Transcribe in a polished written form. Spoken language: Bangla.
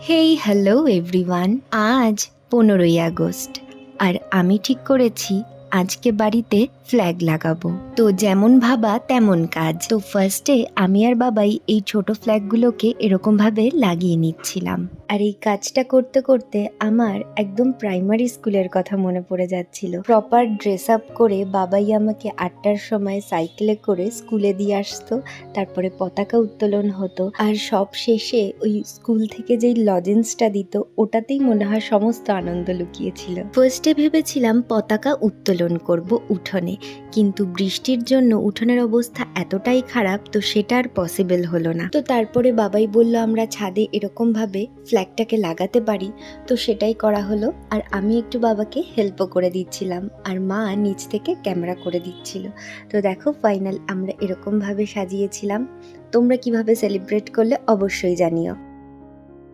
হেই হ্যালো এভরিওয়ান, আজ 15ই আগস্ট আর আমি ঠিক করেছি আজকে বাড়িতে ফ্ল্যাগ লাগাবো। তো যেমন ভাবা তেমন কাজ। তো ফার্স্টে আমি আর বাবাই এই ছোট ফ্ল্যাগগুলোকে এরকম ভাবে লাগিয়ে নিচ্ছিলাম। আর এই কাজটা করতে করতে আমার একদম প্রাইমারি স্কুলের কথা মনে পড়ে যাচ্ছিল। প্রপার ড্রেস আপ করে বাবাই আমাকে 8টার সময় সাইকেলে করে স্কুলে দিয়ে আসতো, তারপরে পতাকা উত্তোলন হতো, আর সব শেষে ওই স্কুল থেকে যেই লজেন্সটা দিত ওটাতেই মনে হয় সমস্ত আনন্দ লুকিয়েছিল। ফার্স্টে ভেবেছিলাম পতাকা উত্তোলন করব উঠোনে, কিন্তু বৃষ্টির জন্য উঠোনের অবস্থা এতটাই খারাপ, তো সেটা আর পসিবল হলো না। তো তারপরে বাবাই বলল আমরা ছাদে এরকম ভাবে ফ্ল্যাগটাকে লাগাতে পারি, তো সেটাই করা হলো। আর আমি একটু বাবাকে হেল্পও করে দিচ্ছিলাম, আর মা নিচ থেকে ক্যামেরা করে দিচ্ছিল। তো দেখো ফাইনাল আমরা এরকম ভাবে সাজিয়েছিলাম। তোমরা কিভাবে সেলিব্রেট করলে অবশ্যই জানিও।